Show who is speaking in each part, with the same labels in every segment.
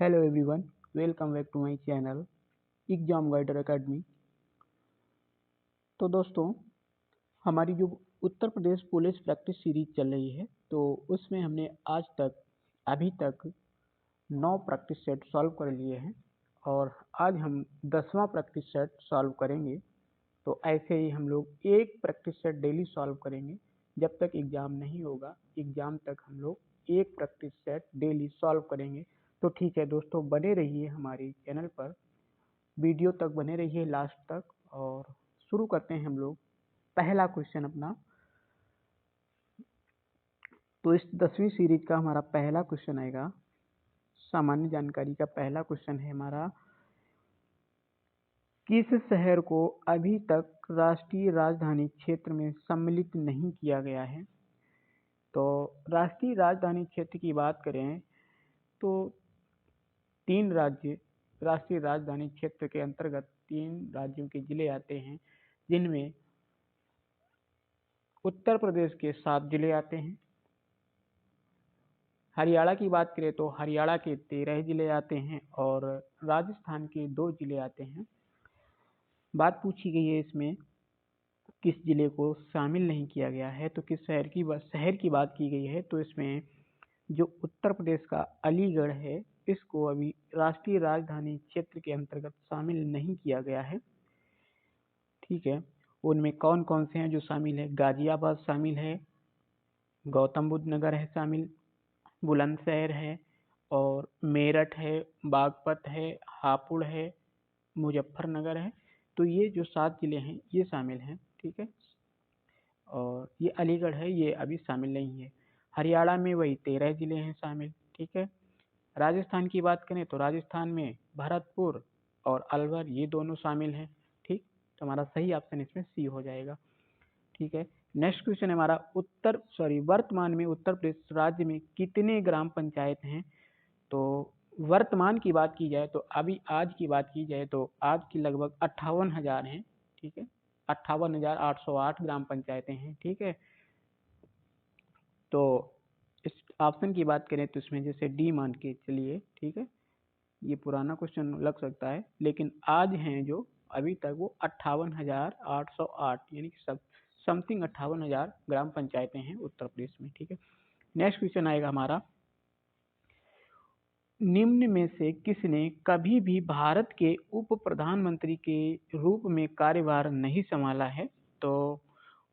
Speaker 1: Hello everyone, welcome back to my channel exam guider academy. तो दोस्तों, हमारी जो Uttar Pradesh police practice series चल रही है, तो उसमें हमने अभी तक 9 प्रैक्टिस सेट सॉल्व कर लिए हैं और आज हम 10वां प्रैक्टिस सेट सॉल्व करेंगे। तो ऐसे ही हम लोग एक प्रैक्टिस सेट डेली सॉल्व करेंगे जब तक एग्ज़ाम नहीं होगा। एग्ज़ाम तक हम लोग एक प्रैक्टिस सेट डेली सॉल्व करेंगे। तो ठीक है दोस्तों, बने रहिए हमारे चैनल पर, वीडियो तक बने रहिए लास्ट तक। और शुरू करते हैं हम लोग पहला क्वेश्चन अपना। तो इस 10वीं सीरीज का हमारा पहला क्वेश्चन आएगा, सामान्य जानकारी का पहला क्वेश्चन है हमारा, किस शहर को अभी तक राष्ट्रीय राजधानी क्षेत्र में सम्मिलित नहीं किया गया है? तो राष्ट्रीय राजधानी क्षेत्र की बात करें तो 3 राज्य राष्ट्रीय राजधानी क्षेत्र के अंतर्गत 3 राज्यों के जिले आते हैं, जिनमें उत्तर प्रदेश के 7 जिले आते हैं। हरियाणा की बात करें तो हरियाणा के 13 जिले आते हैं और राजस्थान के 2 जिले आते हैं। बात पूछी गई है इसमें किस जिले को शामिल नहीं किया गया है, तो किस शहर की बात की गई है। तो इसमें जो उत्तर प्रदेश का अलीगढ़ है, इसको अभी राष्ट्रीय राजधानी क्षेत्र के अंतर्गत शामिल नहीं किया गया है। ठीक है, उनमें कौन कौन से हैं जो शामिल है? गाजियाबाद शामिल है, गौतम बुद्ध नगर है शामिल, बुलंदशहर है और मेरठ है, बागपत है, हापुड़ है, मुजफ्फरनगर है। तो ये जो 7 जिले हैं ये शामिल हैं। ठीक है, और ये अलीगढ़ है, ये अभी शामिल नहीं है। हरियाणा में वही 13 जिले हैं शामिल। ठीक है, राजस्थान की बात करें तो राजस्थान में भरतपुर और अलवर ये दोनों शामिल हैं। ठीक, तो हमारा सही ऑप्शन इसमें सी हो जाएगा। ठीक है, नेक्स्ट क्वेश्चन है हमारा, वर्तमान में उत्तर प्रदेश राज्य में कितने ग्राम पंचायत हैं? तो वर्तमान की बात की जाए तो अभी आज की बात की जाए तो आज की लगभग 58,000 हैं। ठीक है, 58,808 ग्राम पंचायतें हैं। ठीक है, तो इस ऑप्शन की बात करें तो इसमें जैसे डी मान के चलिए। ठीक है, ये पुराना क्वेश्चन लग सकता है, लेकिन आज हैं जो अभी तक वो 58,808 यानी कि सब समथिंग 58,000 ग्राम पंचायतें हैं उत्तर प्रदेश में। ठीक है, नेक्स्ट क्वेश्चन आएगा हमारा, निम्न में से किसने कभी भी भारत के उप प्रधानमंत्री के रूप में कार्यभार नहीं संभाला है? तो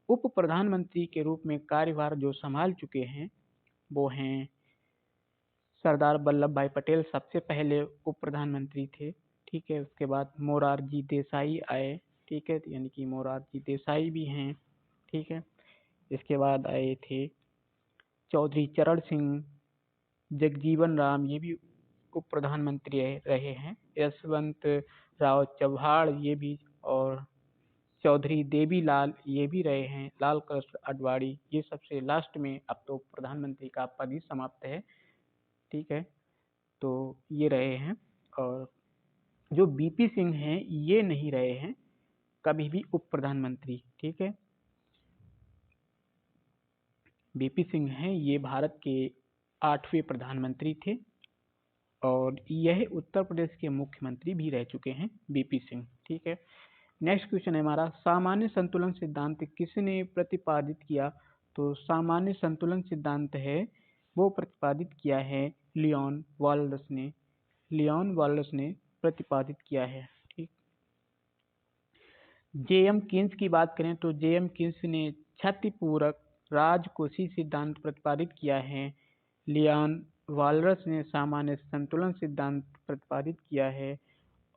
Speaker 1: उप प्रधानमंत्री के रूप में कार्यभार जो संभाल चुके हैं वो हैं सरदार वल्लभ भाई पटेल, सबसे पहले उप प्रधानमंत्री थे। ठीक है, उसके बाद मोरारजी देसाई आए। ठीक है, यानी कि मोरारजी देसाई भी हैं। ठीक है, इसके बाद आए थे चौधरी चरण सिंह, जगजीवन राम, ये भी उप प्रधानमंत्री रहे हैं। यशवंत राव चव्हाण ये भी, और चौधरी देवीलाल ये भी रहे हैं। लाल कृष्ण आडवाणी, ये सबसे लास्ट में, अब तो प्रधानमंत्री का पद ही समाप्त है। ठीक है, तो ये रहे हैं। और जो बीपी सिंह हैं ये नहीं रहे हैं कभी भी उप प्रधानमंत्री। ठीक है, बीपी सिंह हैं ये भारत के 8वें प्रधानमंत्री थे और यह उत्तर प्रदेश के मुख्यमंत्री भी रह चुके हैं बीपी सिंह। ठीक है, नेक्स्ट क्वेश्चन है हमारा, सामान्य संतुलन सिद्धांत किसने प्रतिपादित किया? तो सामान्य संतुलन सिद्धांत है वो प्रतिपादित किया है लियोन वॉल्स ने। लियोन वॉल्स ने प्रतिपादित किया है। ठीक, जेएम कीन्स की बात करें तो जेएम कीन्स ने क्षतिपूरक राजकोषीय सिद्धांत प्रतिपादित किया है। लियोन वॉल्स ने सामान्य संतुलन सिद्धांत प्रतिपादित किया है।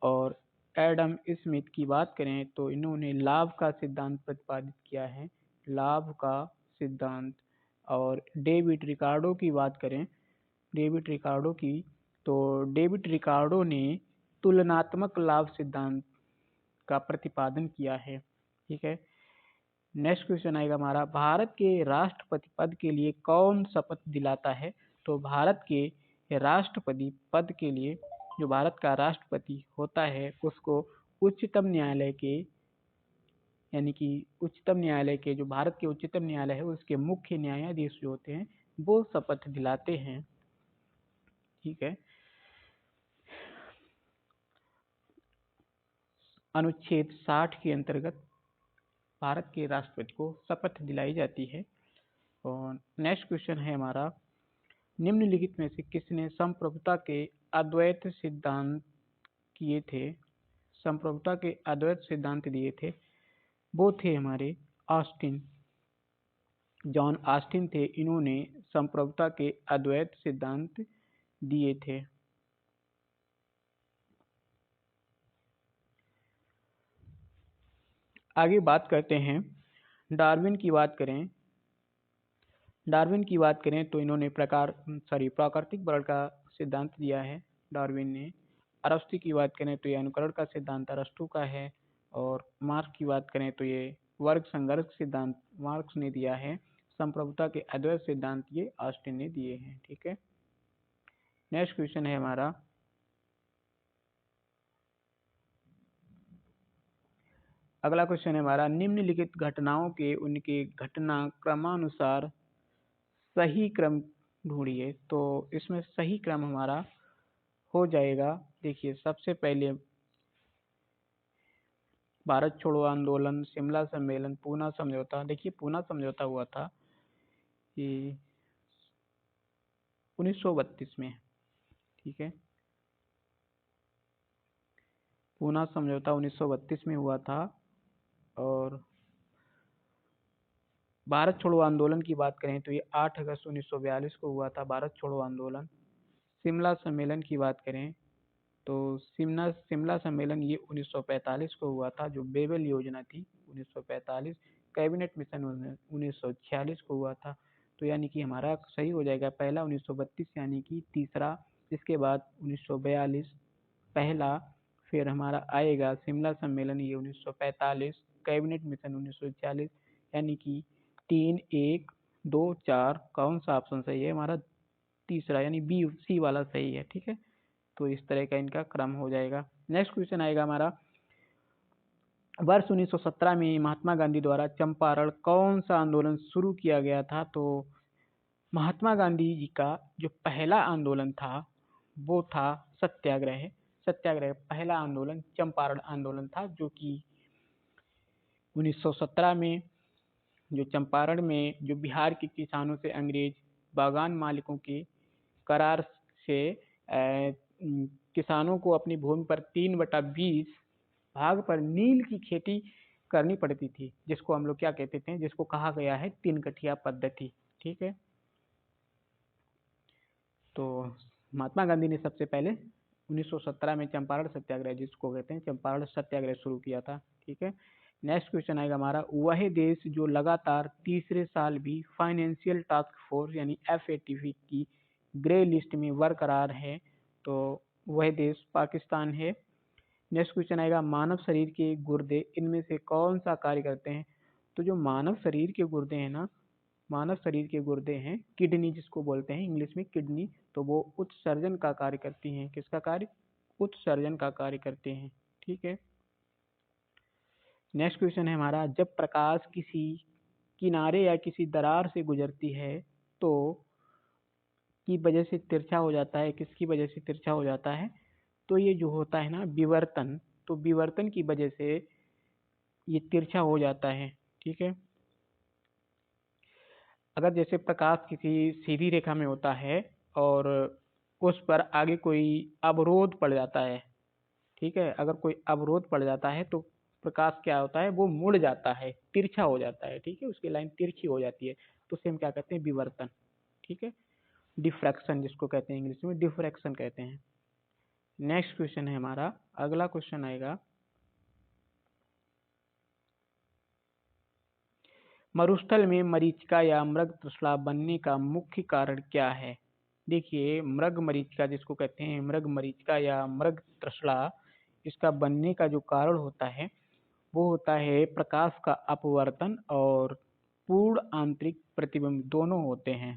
Speaker 1: और एडम स्मिथ की बात करें तो इन्होंने लाभ का सिद्धांत प्रतिपादित किया है, लाभ का सिद्धांत। और डेविड रिकार्डो की बात करें, डेविड रिकार्डो की, तो डेविड रिकार्डो ने तुलनात्मक लाभ सिद्धांत का प्रतिपादन किया है। ठीक है, नेक्स्ट क्वेश्चन आएगा हमारा, भारत के राष्ट्रपति पद के लिए कौन शपथ दिलाता है? तो भारत के राष्ट्रपति पद के लिए जो भारत का राष्ट्रपति होता है उसको उच्चतम न्यायालय के, यानी कि उच्चतम न्यायालय के, जो भारत के उच्चतम न्यायालय है उसके मुख्य न्यायाधीश जो होते हैं वो शपथ दिलाते हैं। ठीक है, अनुच्छेद 60 के अंतर्गत भारत के राष्ट्रपति को शपथ दिलाई जाती है। और नेक्स्ट क्वेश्चन है हमारा, निम्नलिखित में से किसने संप्रभुता के अद्वैत सिद्धांत किए थे, संप्रभुता के अद्वैत सिद्धांत दिए थे? वो थे हमारे ऑस्टिन, जॉन ऑस्टिन थे, इन्होंने संप्रभुता के अद्वैत सिद्धांत दिए थे। आगे बात करते हैं, डार्विन की बात करें, डार्विन की बात करें तो इन्होंने प्राकृतिक वर्ग का सिद्धांत दिया है डार्विन ने। अरस्तु की बात करें तो ये अनुकरण का सिद्धांत अरस्तु का है। और मार्क्स की बात करें तो ये वर्ग संघर्ष सिद्धांत मार्क्स ने दिया है। संप्रभुता के अद्वैत सिद्धांत ये ऑस्टिन ने दिए हैं। ठीक है, नेक्स्ट क्वेश्चन है हमारा, अगला क्वेश्चन है हमारा, निम्नलिखित घटनाओं के उनके घटना क्रमानुसार सही क्रम ढूंढिए। तो इसमें सही क्रम हमारा हो जाएगा, देखिए सबसे पहले भारत छोड़ो आंदोलन, शिमला सम्मेलन, पूना समझौता। देखिए पूना समझौता हुआ था कि 1932 में। ठीक है, पूना समझौता 1932 में हुआ था। और भारत छोड़ो आंदोलन की बात करें तो ये 8 अगस्त 1942 को हुआ था, भारत छोड़ो आंदोलन। शिमला सम्मेलन की बात करें तो शिमला सम्मेलन ये 1945 को हुआ था, जो बेबल योजना थी 1945। कैबिनेट मिशन 1946 को हुआ था। तो यानी कि हमारा सही हो जाएगा पहला 1932 यानी कि तीसरा, इसके बाद 1942 पहला, फिर हमारा आएगा शिमला सम्मेलन ये 1945, कैबिनेट मिशन 1946, यानी कि 3, 1, 2, 4। कौन सा ऑप्शन सही है हमारा? तीसरा, यानी बी सी वाला सही है। ठीक है, तो इस तरह का इनका क्रम हो जाएगा। नेक्स्ट क्वेश्चन आएगा हमारा, वर्ष 1917 में महात्मा गांधी द्वारा चंपारण कौन सा आंदोलन शुरू किया गया था? तो महात्मा गांधी जी का जो पहला आंदोलन था वो था सत्याग्रह। सत्याग्रह पहला आंदोलन चंपारण आंदोलन था, जो कि 1917 में, जो चंपारण में जो बिहार के किसानों से अंग्रेज बागान मालिकों के करार से किसानों को अपनी भूमि पर 3/20 भाग पर नील की खेती करनी पड़ती थी, जिसको हम लोग क्या कहते थे, जिसको कहा गया है 3 कठिया पद्धति। ठीक है, तो महात्मा गांधी ने सबसे पहले 1917 में चंपारण सत्याग्रह, जिसको कहते हैं चंपारण सत्याग्रह, शुरू किया था। ठीक है, नेक्स्ट क्वेश्चन आएगा हमारा, वह देश जो लगातार तीसरे साल भी फाइनेंशियल टास्क फोर्स यानी FATF की ग्रे लिस्ट में बरकरार है, तो वह देश पाकिस्तान है। नेक्स्ट क्वेश्चन आएगा, मानव शरीर के गुर्दे इनमें से कौन सा कार्य करते हैं? तो जो मानव शरीर के गुर्दे हैं ना, मानव शरीर के गुर्दे हैं किडनी, जिसको बोलते हैं इंग्लिश में किडनी, तो वो उत्सर्जन का कार्य करती हैं। किसका कार्य? उत्सर्जन का कार्य करते हैं। ठीक है, नेक्स्ट क्वेश्चन है हमारा, जब प्रकाश किसी किनारे या किसी दरार से गुजरती है तो की वजह से तिरछा हो जाता है। किसकी वजह से तिरछा हो जाता है? तो ये जो होता है ना विवर्तन, तो विवर्तन की वजह से ये तिरछा हो जाता है। ठीक है, अगर जैसे प्रकाश किसी सीधी रेखा में होता है और उस पर आगे कोई अवरोध पड़ जाता है, ठीक है, अगर कोई अवरोध पड़ जाता है तो प्रकाश क्या होता है, वो मुड़ जाता है, तिरछा हो जाता है। ठीक है, उसकी लाइन तिरछी हो जाती है, तो उसे हम क्या कहते हैं? विवर्तन। ठीक है, डिफ्रैक्शन जिसको कहते हैं इंग्लिश में, डिफ्रैक्शन कहते हैं। नेक्स्ट क्वेश्चन है हमारा, अगला क्वेश्चन आएगा, मरुस्थल में मरीचिका या मृग तृष्णा बनने का मुख्य कारण क्या है? देखिए मृग मरीचिका जिसको कहते हैं, मृग मरीचिका या मृग तृष्णा, इसका बनने का जो कारण होता है वो होता है प्रकाश का अपवर्तन और पूर्ण आंतरिक प्रतिबिंब, दोनों होते हैं।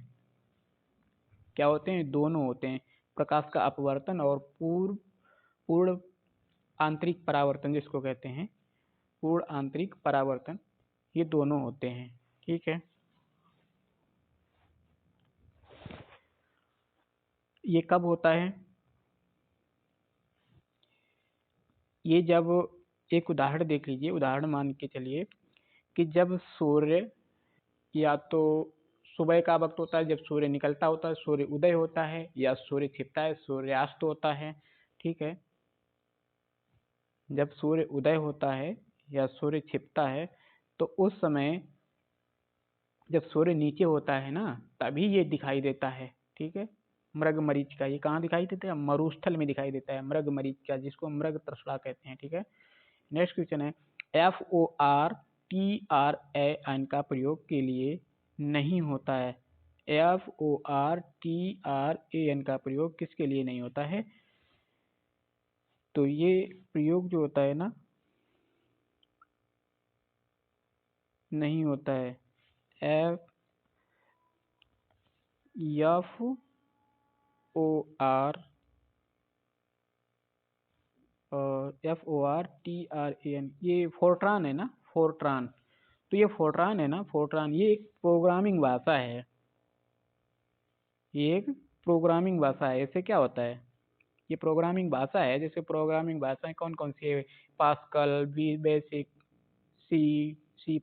Speaker 1: क्या होते हैं? दोनों होते हैं, प्रकाश का अपवर्तन और पूर्ण आंतरिक परावर्तन, जिसको कहते हैं पूर्ण आंतरिक परावर्तन, ये दोनों होते हैं। ठीक है, ये कब होता है? ये जब एक उदाहरण देख लीजिए। उदाहरण मान के चलिए कि जब सूर्य या तो सुबह का वक्त होता है, जब सूर्य निकलता होता है, सूर्य उदय होता है, या सूर्य छिपता है, सूर्यास्त होता है। ठीक है, जब सूर्य उदय होता है या सूर्य छिपता है तो उस समय जब सूर्य नीचे होता है ना, तभी ये दिखाई देता है। ठीक है, मृग मरीच का ये कहाँ दिखाई देता है? मरुस्थल में दिखाई देता है मृग मरीच का, जिसको मृग तृष्णा कहते हैं। ठीक है, नेक्स्ट क्वेश्चन है, FORTRAN का प्रयोग के लिए नहीं होता है। FORTRAN का प्रयोग किसके लिए नहीं होता है? तो ये प्रयोग जो होता है ना, नहीं होता है। FOR और FORTRAN, ये फोर्ट्रान है ना, फोर्ट्रान। तो ये फोर्ट्रान है ना, फोर्ट्रान ये एक प्रोग्रामिंग भाषा है। ये एक प्रोग्रामिंग भाषा है। इससे क्या होता है? ये प्रोग्रामिंग भाषा है। जैसे प्रोग्रामिंग भाषाएं कौन कौन सी है? पास्कल, बी बेसिक, सी, C++,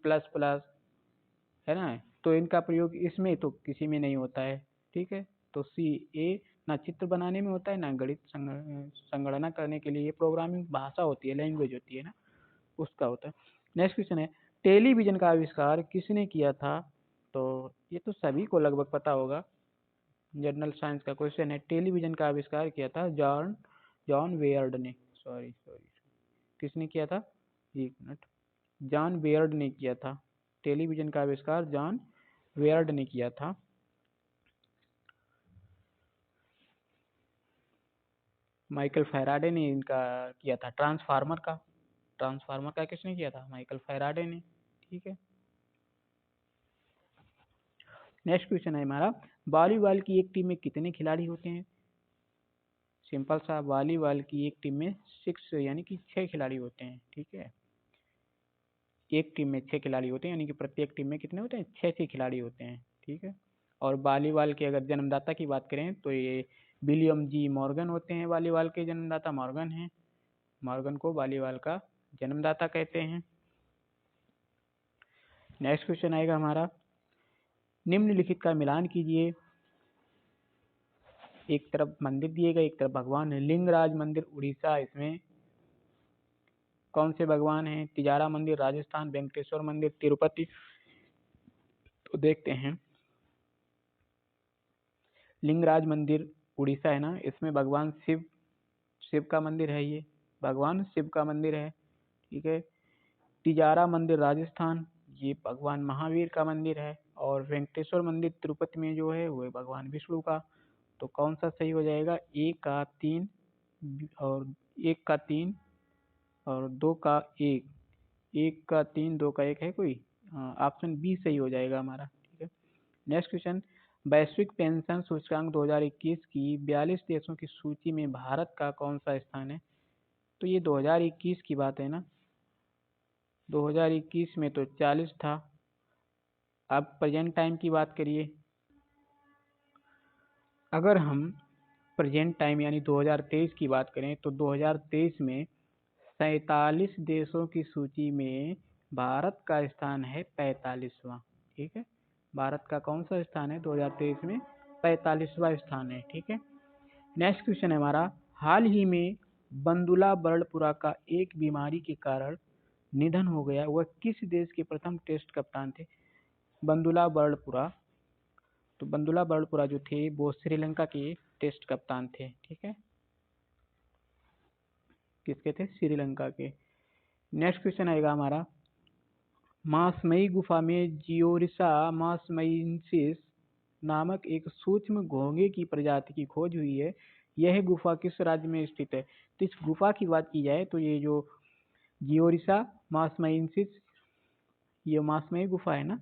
Speaker 1: है ना। तो इनका प्रयोग इसमें तो किसी में नहीं होता है। ठीक है, तो CA ना चित्र बनाने में होता है, ना गणित संगणना करने के लिए। ये प्रोग्रामिंग भाषा होती है, लैंग्वेज होती है ना, उसका होता है। नेक्स्ट क्वेश्चन है, टेलीविजन का आविष्कार किसने किया था? तो ये तो सभी को लगभग पता होगा, जनरल साइंस का क्वेश्चन है। टेलीविजन का आविष्कार किया था जॉन बेयर्ड ने। सॉरी सॉरी, किसने किया था? एक मिनट, जॉन बेयर्ड ने किया था। टेलीविजन का आविष्कार जॉन बेयर्ड ने किया था। माइकल फैराडे ने इनका किया था। ट्रांसफार्मर का किसने किया था? माइकल फैराडे ने। ठीक है, नेक्स्ट क्वेश्चन है हमारा, वॉलीबॉल की एक टीम में कितने खिलाड़ी होते हैं? सिंपल सा, वॉलीबॉल की एक टीम में 6 यानी कि 6 खिलाड़ी होते हैं। ठीक है, एक टीम में 6 खिलाड़ी होते हैं, यानी कि प्रत्येक टीम में कितने होते हैं? 6 खिलाड़ी होते हैं। ठीक है, और वॉलीबॉल के अगर जन्मदाता की बात करें तो ये विलियम जी मॉर्गन होते हैं। वॉलीबॉल के जन्मदाता मॉर्गन हैं। मॉर्गन को वॉलीबॉल का जन्मदाता कहते हैं। नेक्स्ट क्वेश्चन आएगा हमारा, निम्नलिखित का मिलान कीजिए। एक तरफ मंदिर दिए गए, एक तरफ भगवान है। लिंगराज मंदिर उड़ीसा, इसमें कौन से भगवान हैं? तिजारा मंदिर राजस्थान, वेंकटेश्वर मंदिर तिरुपति। तो देखते हैं, लिंगराज मंदिर उड़ीसा है ना, इसमें भगवान शिव का मंदिर है। ये भगवान शिव का मंदिर है। ठीक है, तिजारा मंदिर राजस्थान, ये भगवान महावीर का मंदिर है। और वेंकटेश्वर मंदिर तिरुपति में जो है वो भगवान विष्णु का। तो कौन सा सही हो जाएगा? और एक का तीन और दो का एक, एक का तीन दो का एक है कोई? ऑप्शन बी सही हो जाएगा हमारा। ठीक है, नेक्स्ट क्वेश्चन, वैश्विक पेंशन सूचकांक 2021 की 42 देशों की सूची में भारत का कौन सा स्थान है? तो ये 2021 की बात है ना, 2021 में तो 40 था। अब प्रेजेंट टाइम की बात करिए। अगर हम प्रेजेंट टाइम यानी 2023 की बात करें तो 2023 में 47 देशों की सूची में भारत का स्थान है 45वां। ठीक है, भारत का कौन सा स्थान है 2023 में? 45वां स्थान है। ठीक है, नेक्स्ट क्वेश्चन है हमारा, हाल ही में बंदुला बर्डपुरा का एक बीमारी के कारण निधन हो गया, वह किस देश के प्रथम टेस्ट कप्तान थे? बंदुला बर्डपुरा, तो बंदुला बर्डपुरा जो थे वो श्रीलंका के टेस्ट कप्तान थे। ठीक है, किसके थे? श्रीलंका के। नेक्स्ट क्वेश्चन आएगा हमारा, मासमई गुफा में जियोरिसा मासमईन्सिस नामक एक सूक्ष्म घोंघे की प्रजाति की खोज हुई है। यह गुफा किस राज्य में स्थित है? तो इस गुफा की बात की जाए तो ये जो जियोरिसा मासमईन्सिस, ये मासमई गुफा है ना,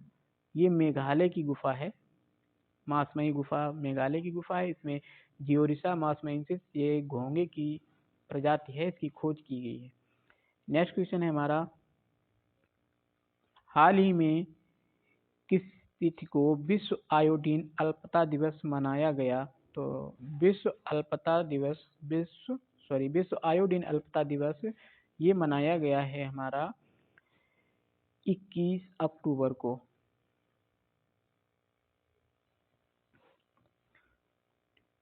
Speaker 1: ये मेघालय की गुफा है। मासमई गुफा मेघालय की गुफा है। इसमें जियोरिसा मासमईन्सिस ये घोंघे की प्रजाति है, इसकी खोज की गई है। नेक्स्ट क्वेश्चन है हमारा, हाल ही में किस तिथि को विश्व आयोडीन अल्पता दिवस मनाया गया? तो विश्व आयोडीन अल्पता दिवस ये मनाया गया है हमारा 21 अक्टूबर को।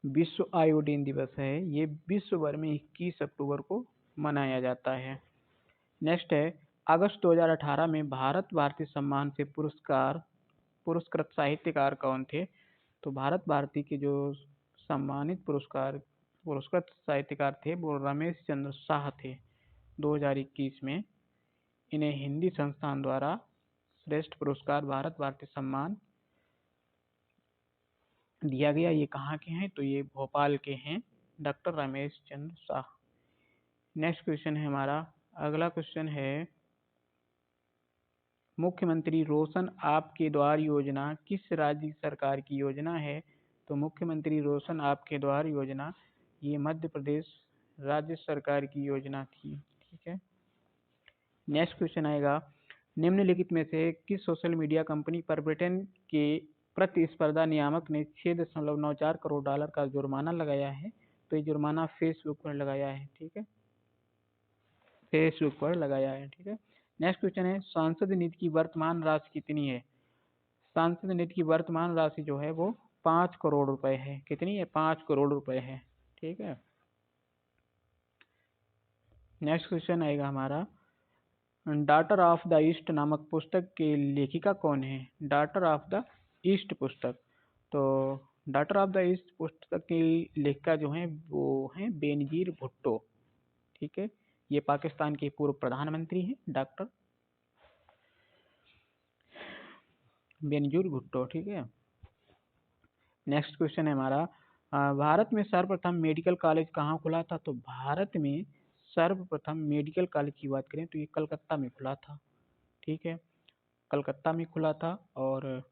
Speaker 1: विश्व आयोडीन दिवस है, ये विश्व भर में 21 अक्टूबर को मनाया जाता है। नेक्स्ट है, अगस्त 2018 में भारत भारती सम्मान से पुरस्कृत साहित्यकार कौन थे? तो भारत भारती के जो सम्मानित पुरस्कृत साहित्यकार थे वो रमेश चंद्र शाह थे 2021 में। इन्हें हिंदी संस्थान द्वारा श्रेष्ठ पुरस्कार भारत भारती सम्मान दिया गया। ये कहाँ के हैं? तो ये भोपाल के हैं, doctor Ramesh Chandra Shah. Next question है हमारा, अगला क्वेश्चन है, मुख्यमंत्री रोशन आपके द्वार योजना किस राज्य सरकार की योजना है? तो मुख्यमंत्री रोशन आपके द्वार योजना ये मध्य प्रदेश राज्य सरकार की योजना थी। ठीक है। नेक्स्ट क्वेश्चन आएगा, निम्नलिखित में से किस सोशल मीडिया कंपनी पर ब्रिटेन के प्रतिस्पर्धा नियामक ने 6.94 करोड़ डॉलर का जुर्माना लगाया है? तो ये जुर्माना फेसबुक पर लगाया है। ठीक है, फेसबुक पर लगाया है। ठीक है। नेक्स्ट क्वेश्चन है, सांसद निधि की वर्तमान राशि कितनी है? सांसद निधि की वर्तमान राशि जो है वो 5 करोड़ रुपए है। कितनी है? 5 करोड़ रुपए है। ठीक है। नेक्स्ट क्वेश्चन आएगा हमारा, डॉटर ऑफ द ईस्ट नामक पुस्तक के लेखिका कौन है? डॉटर ऑफ द ईस्ट पुस्तक, तो डॉटर ऑफ द ईस्ट पुस्तक की लेखिका जो है वो है बेनजीर भुट्टो। ठीक है, ये पाकिस्तान के पूर्व प्रधानमंत्री हैं डॉक्टर बेनजीर भुट्टो। ठीक है। नेक्स्ट क्वेश्चन है हमारा, भारत में सर्वप्रथम मेडिकल कॉलेज कहाँ खुला था? तो भारत में सर्वप्रथम मेडिकल कॉलेज की बात करें तो ये कलकत्ता में खुला था। ठीक है, कलकत्ता में खुला था। और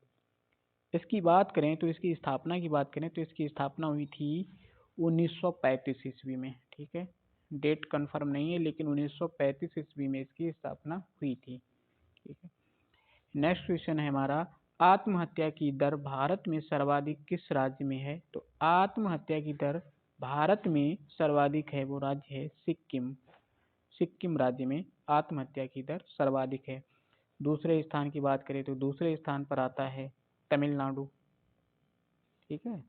Speaker 1: इसकी बात करें तो इसकी स्थापना की बात करें तो इसकी स्थापना हुई थी 1935 ईस्वी में। ठीक है, डेट कंफर्म नहीं है लेकिन 1935 ईस्वी में इसकी स्थापना हुई थी। ठीक है। नेक्स्ट क्वेश्चन है हमारा, आत्महत्या की दर भारत में सर्वाधिक किस राज्य में है? तो आत्महत्या की दर भारत में सर्वाधिक है वो राज्य है सिक्किम। सिक्किम राज्य में आत्महत्या की दर सर्वाधिक है। दूसरे स्थान की बात करें तो दूसरे स्थान पर आता है तमिलनाडु। ठीक है।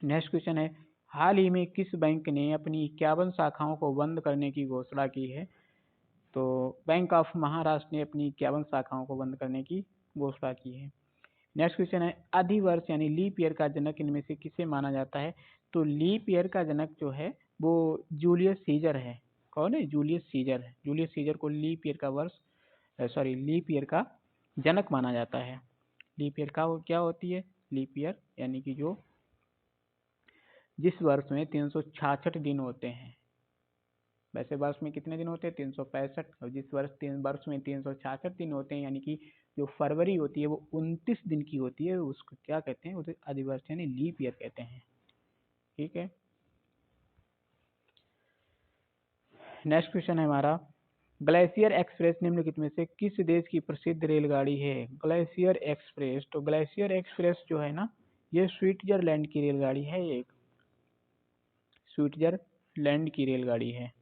Speaker 1: नेक्स्ट क्वेश्चन है, हाल ही में किस बैंक ने अपनी 51 शाखाओं को बंद करने की घोषणा की है? तो बैंक ऑफ महाराष्ट्र ने अपनी 51 शाखाओं को बंद करने की घोषणा की है। नेक्स्ट क्वेश्चन है, अधिवर्ष यानी लीप ईयर का जनक इनमें से किसे माना जाता है? तो लीप ईयर का जनक जो है वो जूलियस सीजर है। कौन है? जूलियस सीजर है। जूलियस सीजर को लीप ईयर का लीप ईयर का जनक माना जाता है। लीप ईयर का क्या होती है? लीप ईयर यानी कि जो जिस वर्ष में 366 दिन होते हैं। वैसे वर्ष में कितने दिन होते हैं? 365। और जिस वर्ष में 366 दिन होते हैं यानी कि जो फरवरी होती है वो 29 दिन की होती है, उसको क्या कहते हैं? उसे अधिवर्ष यानी लीप ईयर कहते हैं। ठीक है। नेक्स्ट क्वेश्चन है हमारा, ग्लेशियर एक्सप्रेस निम्नलिखित में से किस देश की प्रसिद्ध रेलगाड़ी है? ग्लेशियर एक्सप्रेस, तो ग्लेशियर एक्सप्रेस जो है ना ये स्विट्जरलैंड की रेलगाड़ी है। एक स्विट्जरलैंड की रेलगाड़ी है।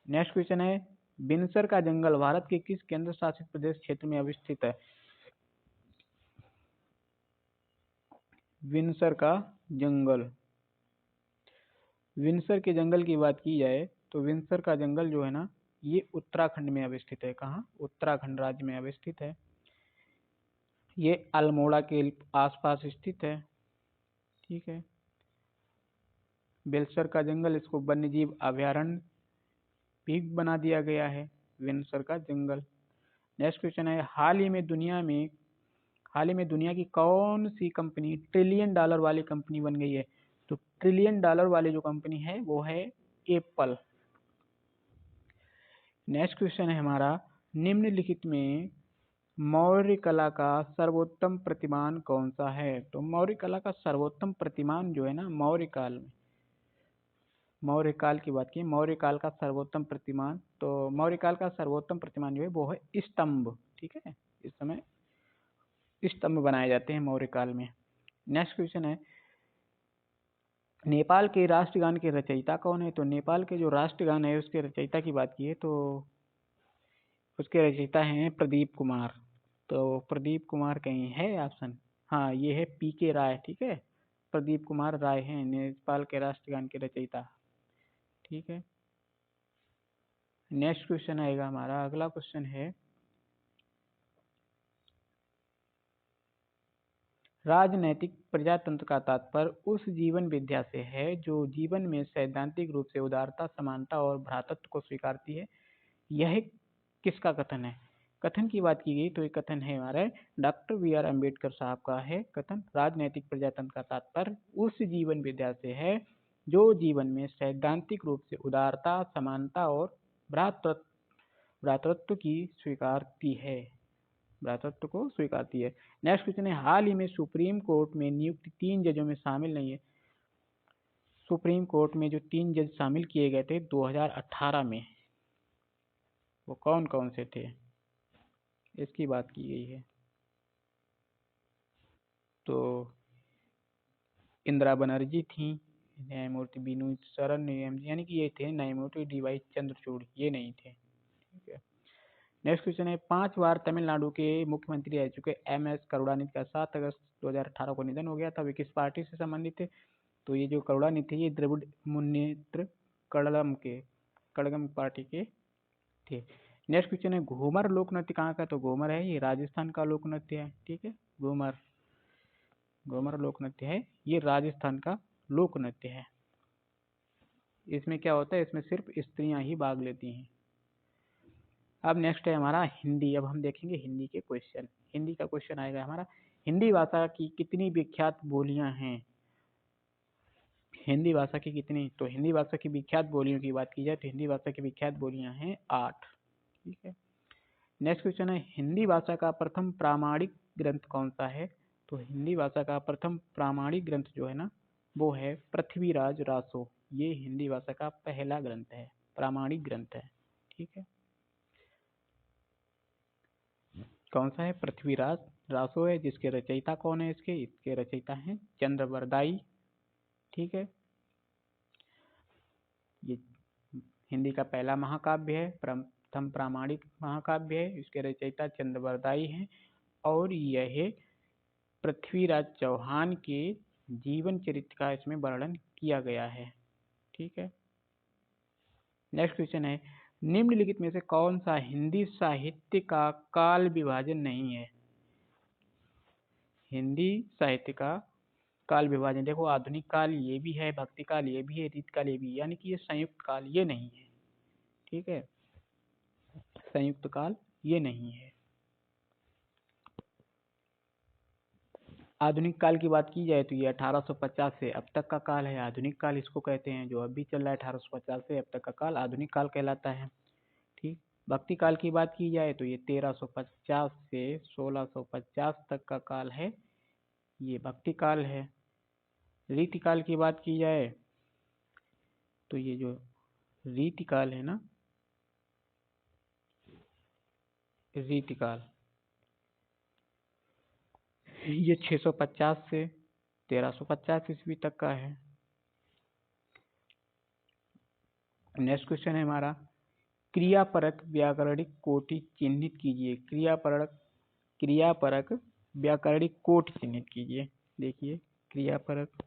Speaker 1: नेक्स्ट क्वेश्चन है, बिनसर का जंगल भारत के किस केंद्र शासित प्रदेश क्षेत्र में अवस्थित है? विंसर का जंगल, विंसर के जंगल की बात की जाए तो विंसर का जंगल जो है ना ये उत्तराखंड में अवस्थित है। कहाँ? उत्तराखंड राज्य में अवस्थित है। ये अल्मोड़ा के आसपास स्थित है। ठीक है। बेलसर का जंगल, इसको वन्यजीव अभयारण्य भी बना दिया गया है, विंसर का जंगल। नेक्स्ट क्वेश्चन है, हाल ही में दुनिया की कौन सी कंपनी ट्रिलियन डॉलर वाली कंपनी बन गई है? तो ट्रिलियन डॉलर वाली जो कंपनी है वो है एप्पल। नेक्स्ट क्वेश्चन है हमारा, निम्नलिखित में मौर्य कला का सर्वोत्तम प्रतिमान कौन सा है? तो मौर्य कला का सर्वोत्तम प्रतिमान जो है ना मौर्य काल की बात की, मौर्य काल का सर्वोत्तम प्रतिमान, तो मौर्य काल का सर्वोत्तम प्रतिमान जो है वो है स्तंभ। ठीक है, इस समय स्तंभ बनाए जाते हैं मौर्य काल में। नेक्स्ट क्वेश्चन है, नेपाल के राष्ट्रगान के रचयिता कौन है? तो नेपाल के जो राष्ट्रगान है उसके रचयिता की बात की है तो उसके रचयिता हैं प्रदीप कुमार। तो प्रदीप कुमार कहीं है ऑप्शन? हाँ, ये है पी.के. राय। ठीक है, प्रदीप कुमार राय हैं नेपाल के राष्ट्रगान के रचयिता। ठीक है, नेक्स्ट क्वेश्चन आएगा हमारा। अगला क्वेश्चन है, राजनैतिक प्रजातंत्र का तात्पर्य उस जीवन विद्या से है जो जीवन में सैद्धांतिक रूप से उदारता, समानता और भ्रातृत्व को स्वीकारती है। यह किसका कथन है? कथन की बात की गई तो ये कथन है हमारे डॉक्टर बी.आर. अम्बेडकर साहब का है कथन। राजनैतिक प्रजातंत्र का तात्पर्य उस जीवन विद्या से है जो जीवन में सैद्धांतिक रूप से उदारता, समानता और भ्रातृत्व भ्रातृत्व की स्वीकारती है भ्रातृत्व को स्वीकारती है। नेक्स्ट क्वेश्चन है, हाल ही में सुप्रीम कोर्ट में नियुक्त 3 जजों में शामिल नहीं है। सुप्रीम कोर्ट में जो 3 जज शामिल किए गए थे 2018 में, वो कौन कौन से थे, इसकी बात की गई है। तो इंदिरा बनर्जी थी, न्यायमूर्ति बीनू शरण यानी कि ये थे न्यायमूर्ति डी.वाई. चंद्रचूड़, ये नहीं थे। ठीक है, नेक्स्ट क्वेश्चन है, 5 बार तमिलनाडु के मुख्यमंत्री रह चुके एम.एस. करुणानिधि का 7 अगस्त 2018 को निधन हो गया था। वे किस पार्टी से संबंधित थे? तो ये जो करुणानिधि थे ये द्रविड़ मुन्नेत्र कड़गम पार्टी के थे। नेक्स्ट क्वेश्चन है, घूमर लोक नृत्य कहाँ का? तो घूमर है ये राजस्थान का लोक नृत्य है। ठीक है, घूमर लोक नृत्य है, ये राजस्थान का लोक नृत्य है। इसमें क्या होता है, इसमें सिर्फ स्त्रियां ही भाग लेती हैं। अब नेक्स्ट है हमारा हिंदी। अब हम देखेंगे हिंदी के क्वेश्चन। हिंदी का क्वेश्चन आएगा हमारा, हिंदी भाषा की कितनी विख्यात बोलियां हैं? हिंदी भाषा की कितनी? तो हिंदी भाषा की विख्यात बोलियों की बात की जाए तो हिंदी भाषा की विख्यात बोलियां हैं 8। ठीक है, नेक्स्ट क्वेश्चन है, हिंदी भाषा का प्रथम प्रामाणिक ग्रंथ कौन सा है? तो हिंदी भाषा का प्रथम प्रामाणिक ग्रंथ जो है ना, वो है पृथ्वीराज रासो। ये हिंदी भाषा का पहला ग्रंथ है, प्रामाणिक ग्रंथ है। ठीक है, कौन सा है? पृथ्वीराज रासो है। जिसके रचयिता कौन है? इसके रचयिता हैं चंद्रवरदाई। ठीक है, ये हिंदी का पहला महाकाव्य है, प्रथम प्रामाणिक महाकाव्य है। इसके रचयिता चंद्रवरदाई हैं और यह पृथ्वीराज चौहान के जीवन चरित्र का इसमें वर्णन किया गया है। ठीक है, नेक्स्ट क्वेश्चन है, निम्नलिखित में से कौन सा हिंदी साहित्य का काल विभाजन नहीं है? हिंदी साहित्य का काल विभाजन, देखो आधुनिक काल ये भी है, भक्ति काल ये भी है, रीत काल ये भी है, यानी कि ये संयुक्त काल ये नहीं है। ठीक है, संयुक्त काल ये नहीं है। आधुनिक काल की बात की जाए तो ये 1850 से अब तक का काल है, आधुनिक काल इसको कहते हैं। जो अभी चल रहा है 1850 से अब तक का काल आधुनिक काल कहलाता है। ठीक, भक्ति काल की बात की जाए तो ये 1350 से 1650 तक का काल है, ये भक्ति काल है। रीति काल की बात की जाए तो ये जो रीति काल है ना, रीति काल ये 650 से 1350 ईस्वी तक का है। नेक्स्ट क्वेश्चन है हमारा, क्रियापरक व्याकरणिक कोटि चिन्हित कीजिए। क्रियापरक व्याकरणिक कोटि चिन्हित कीजिए। देखिए क्रियापरक,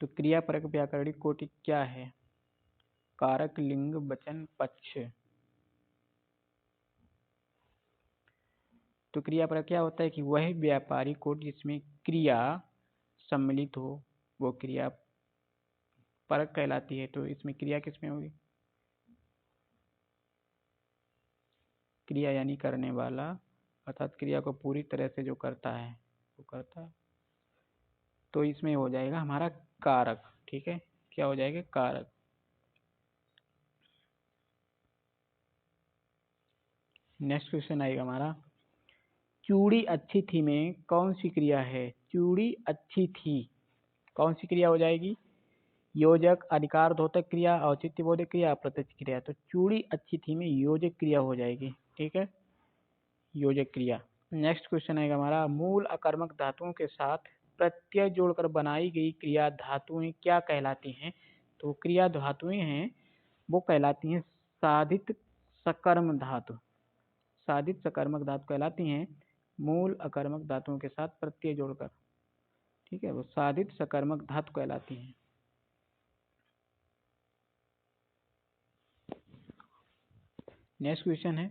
Speaker 1: तो क्रियापरक व्याकरणिक कोटि क्या है? कारक, लिंग, वचन, पक्ष। तो क्रियापरक क्या होता है कि वह व्यापारिक कोटि जिसमें क्रिया सम्मिलित हो वो क्रिया परक कहलाती है। तो इसमें क्रिया किसमें होगी? क्रिया यानी करने वाला, अर्थात क्रिया को पूरी तरह से जो करता है वो करता है, तो इसमें हो जाएगा हमारा कारक। ठीक है, क्या हो जाएगा? कारक। नेक्स्ट क्वेश्चन आएगा हमारा, चूड़ी अच्छी थी में कौन सी क्रिया है? चूड़ी अच्छी थी, कौन सी क्रिया हो जाएगी? योजक, अधिकार द्योतक क्रिया, औचित्य बोधक क्रिया, अप्रत्यक्ष क्रिया। तो चूड़ी अच्छी थी में योजक क्रिया हो जाएगी। ठीक है, योजक क्रिया। नेक्स्ट क्वेश्चन है हमारा, मूल अकर्मक धातुओं के साथ प्रत्यय जोड़कर बनाई गई क्रिया धातुएं क्या कहलाती हैं? तो क्रिया धातुएं हैं वो कहलाती हैं साधित सकर्म धातु। साधित सकर्मक धातु कहलाती हैं मूल अकर्मक धातुओं के साथ प्रत्यय जोड़कर, ठीक है, वो साधित सकर्मक धातु कहलाती हैं। नेक्स्ट क्वेश्चन है,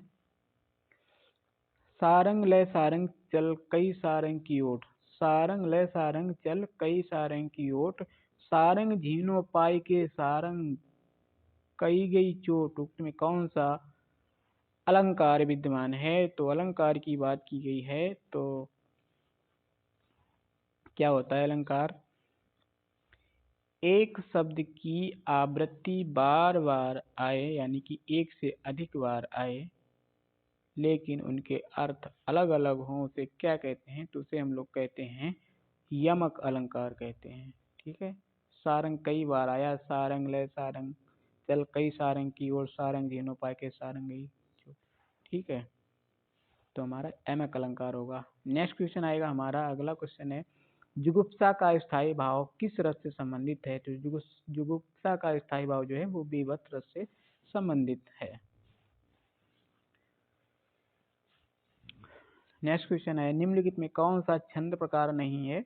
Speaker 1: सारंग लय सारंग चल कई सारंग की ओट। सारंग लय सारंग चल कई सारंग की ओट, सारंग झीनो पाई के सारंग कई गई चोट। उक्त में कौन सा अलंकार विद्यमान है? तो अलंकार की बात की गई है तो क्या होता है अलंकार? एक शब्द की आवृत्ति बार बार आए, यानी कि एक से अधिक बार आए, लेकिन उनके अर्थ अलग अलग हों, उसे क्या कहते हैं? तो उसे हम लोग कहते हैं यमक अलंकार कहते हैं। ठीक है, सारंग कई बार आया, सारंग लय सारंग चल कई सारंग की ओर, सारंग झीनो पाए के सारंग गई। ठीक है, तो हमारा यमक अलंकार होगा। नेक्स्ट क्वेश्चन आएगा हमारा, अगला क्वेश्चन है, जुगुप्सा का स्थायी भाव किस रस से संबंधित है? तो जुगुप्सा का स्थायी भाव जो है वो बीभत्स रस से संबंधित है। नेक्स्ट क्वेश्चन है, निम्नलिखित में कौन सा छंद प्रकार नहीं है?